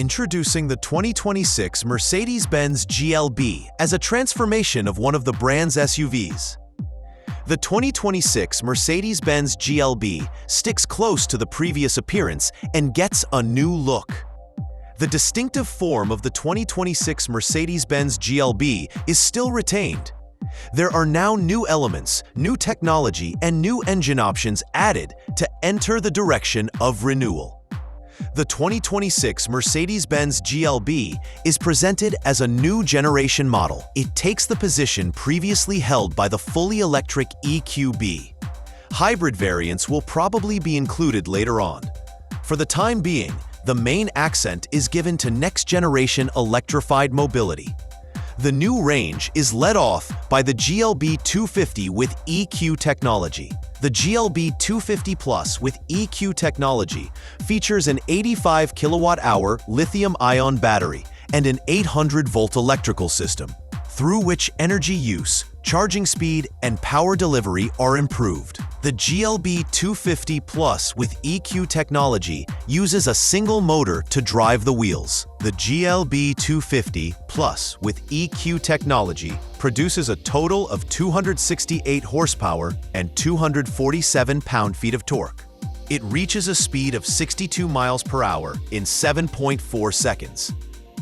Introducing the 2026 Mercedes-Benz GLB as a transformation of one of the brand's SUVs. The 2026 Mercedes-Benz GLB sticks close to the previous appearance and gets a new look. The distinctive form of the 2026 Mercedes-Benz GLB is still retained. There are now new elements, new technology, and new engine options added to enter the direction of renewal. The 2026 Mercedes-Benz GLB is presented as a new generation model. It takes the position previously held by the fully electric EQB. Hybrid variants will probably be included later on. For the time being, the main accent is given to next-generation electrified mobility. The new range is led off by the GLB 250 with EQ technology. The GLB 250 Plus with EQ technology features an 85 kilowatt-hour lithium-ion battery and an 800-volt electrical system, through which energy use, charging speed, and power delivery are improved. The GLB 250 Plus with EQ technology uses a single motor to drive the wheels. The GLB 250 Plus with EQ technology produces a total of 268 horsepower and 247 pound-feet of torque. It reaches a speed of 62 miles per hour in 7.4 seconds.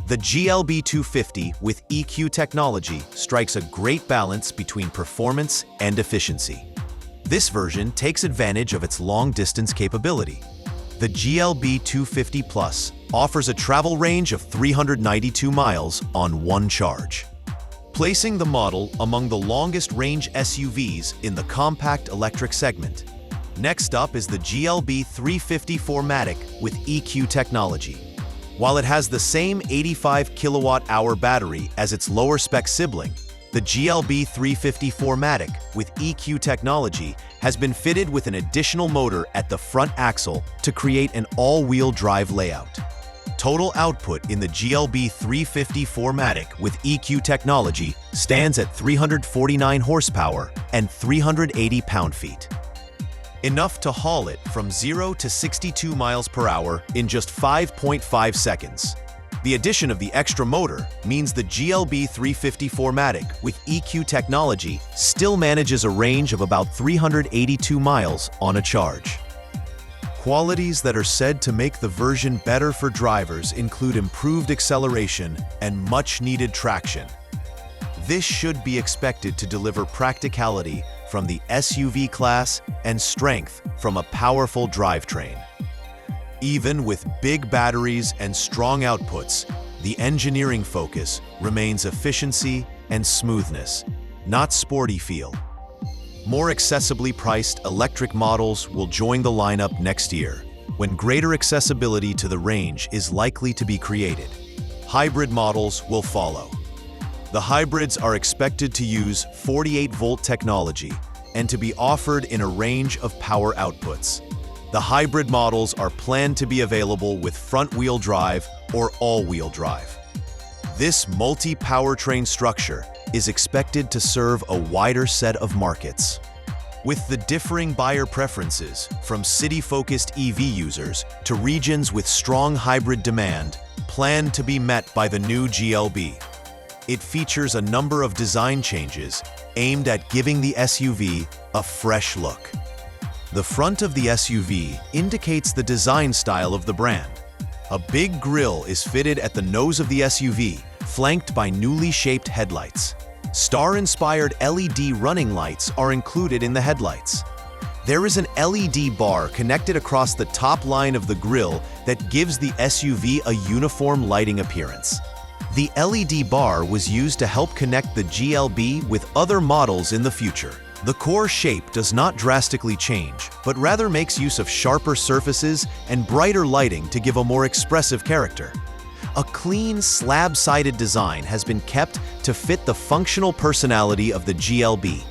The GLB 250 with EQ technology strikes a great balance between performance and efficiency. This version takes advantage of its long-distance capability. The GLB 250 Plus offers a travel range of 392 miles on one charge, placing the model among the longest-range SUVs in the compact electric segment. Next up is the GLB 350 4MATIC with EQ technology. While it has the same 85 kilowatt-hour battery as its lower-spec sibling, the GLB 350 4MATIC with EQ technology has been fitted with an additional motor at the front axle to create an all-wheel drive layout. Total output in the GLB 350 4MATIC with EQ technology stands at 349 horsepower and 380 pound-feet. Enough to haul it from 0 to 62 miles per hour in just 5.5 seconds. The addition of the extra motor means the GLB 350 4MATIC with EQ technology still manages a range of about 382 miles on a charge. Qualities that are said to make the version better for drivers include improved acceleration and much-needed traction. This should be expected to deliver practicality from the SUV class and strength from a powerful drivetrain. Even with big batteries and strong outputs, the engineering focus remains efficiency and smoothness, not sporty feel. More accessibly priced electric models will join the lineup next year, when greater accessibility to the range is likely to be created. Hybrid models will follow. The hybrids are expected to use 48-volt technology and to be offered in a range of power outputs. The hybrid models are planned to be available with front-wheel drive or all-wheel drive. This multi-powertrain structure is expected to serve a wider set of markets. With the differing buyer preferences, from city-focused EV users to regions with strong hybrid demand, planned to be met by the new GLB. It features a number of design changes aimed at giving the SUV a fresh look. The front of the SUV indicates the design style of the brand. A big grille is fitted at the nose of the SUV, flanked by newly shaped headlights. Star-inspired LED running lights are included in the headlights. There is an LED bar connected across the top line of the grille that gives the SUV a uniform lighting appearance. The LED bar was used to help connect the GLB with other models in the future. The core shape does not drastically change, but rather makes use of sharper surfaces and brighter lighting to give a more expressive character. A clean, slab-sided design has been kept to fit the functional personality of the GLB.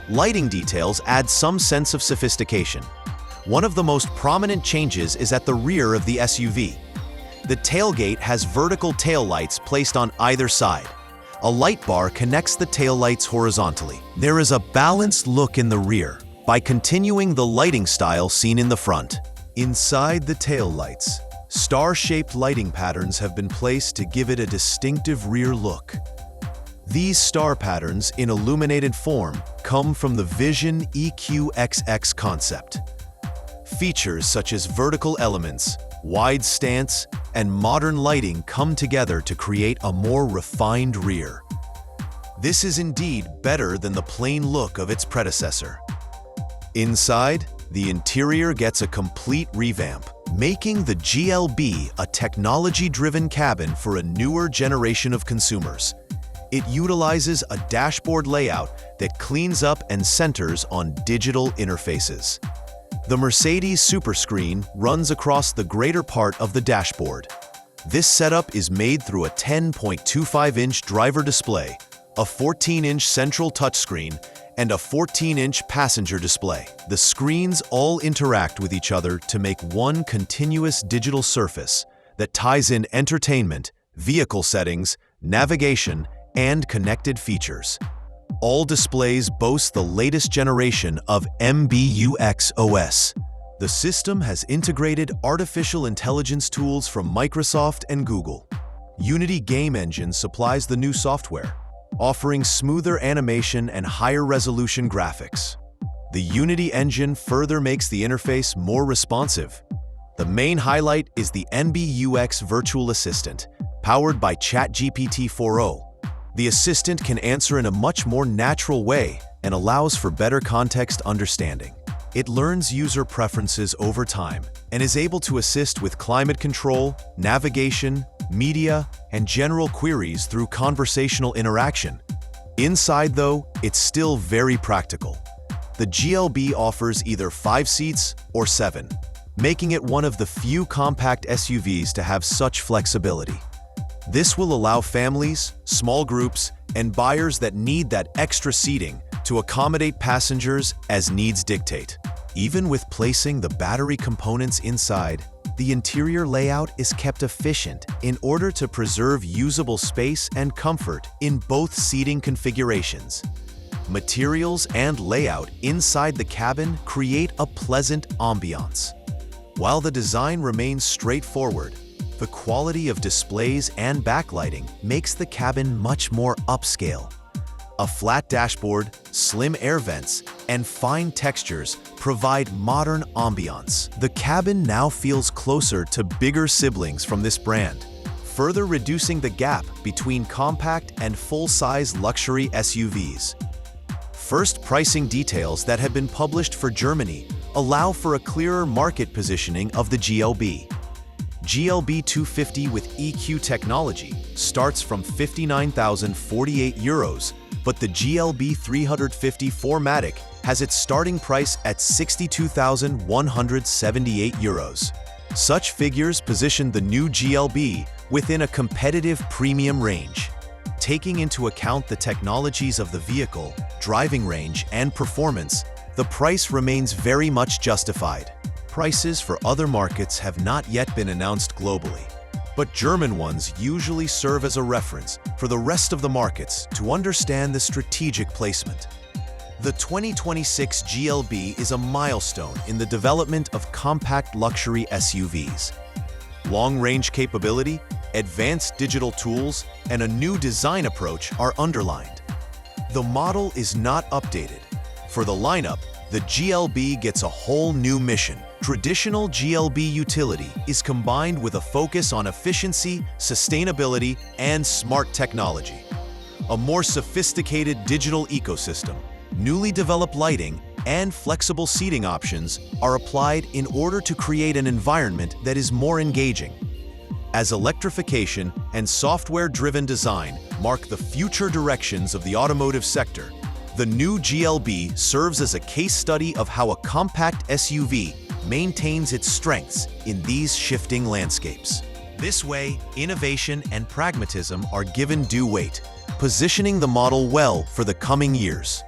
Lighting details add some sense of sophistication. One of the most prominent changes is at the rear of the SUV. The tailgate has vertical taillights placed on either side. A light bar connects the taillights horizontally. There is a balanced look in the rear by continuing the lighting style seen in the front. Inside the taillights, Star-shaped lighting patterns have been placed to give it a distinctive rear look. These star patterns in illuminated form come from the Vision EQXX concept. Features such as vertical elements, wide stance, and modern lighting come together to create a more refined rear. This is indeed better than the plain look of its predecessor. Inside, the interior gets a complete revamp, making the GLB a technology-driven cabin for a newer generation of consumers. It utilizes a dashboard layout that cleans up and centers on digital interfaces. The Mercedes Superscreen runs across the greater part of the dashboard. This setup is made through a 10.25-inch driver display, a 14-inch central touchscreen, and a 14-inch passenger display. The screens all interact with each other to make one continuous digital surface that ties in entertainment, vehicle settings, navigation, and connected features. All displays boast the latest generation of MBUX OS. The system has integrated artificial intelligence tools from Microsoft and Google. Unity Game Engine supplies the new software, offering smoother animation and higher resolution graphics. The Unity engine further makes the interface more responsive. The main highlight is the MBUX virtual assistant, powered by ChatGPT 4o. The assistant can answer in a much more natural way and allows for better context understanding. It learns user preferences over time and is able to assist with climate control, navigation, media, and general queries through conversational interaction. Inside, though, it's still very practical. The GLB offers either 5 seats or 7, making it one of the few compact SUVs to have such flexibility. This will allow families, small groups, and buyers that need that extra seating to accommodate passengers as needs dictate. Even with placing the battery components inside, the interior layout is kept efficient in order to preserve usable space and comfort in both seating configurations. Materials and layout inside the cabin create a pleasant ambiance. While the design remains straightforward, the quality of displays and backlighting makes the cabin much more upscale. A flat dashboard, slim air vents, and fine textures provide modern ambiance. The cabin now feels closer to bigger siblings from this brand, further reducing the gap between compact and full-size luxury SUVs. First pricing details that have been published for Germany allow for a clearer market positioning of the GLB. GLB 250 with EQ technology starts from €59,048, but the GLB 350 4MATIC has its starting price at €62,178. Such figures position the new GLB within a competitive premium range. Taking into account the technologies of the vehicle, driving range, and performance, the price remains very much justified. Prices for other markets have not yet been announced globally, but German ones usually serve as a reference for the rest of the markets to understand the strategic placement. The 2026 GLB is a milestone in the development of compact luxury SUVs. Long-range capability, advanced digital tools, and a new design approach are underlined. The model is not updated. For the lineup, the GLB gets a whole new mission. Traditional GLB utility is combined with a focus on efficiency, sustainability, and smart technology. A more sophisticated digital ecosystem, newly developed lighting, and flexible seating options are applied in order to create an environment that is more engaging. As electrification and software-driven design mark the future directions of the automotive sector, the new GLB serves as a case study of how a compact SUV maintains its strengths in these shifting landscapes. This way, innovation and pragmatism are given due weight, positioning the model well for the coming years.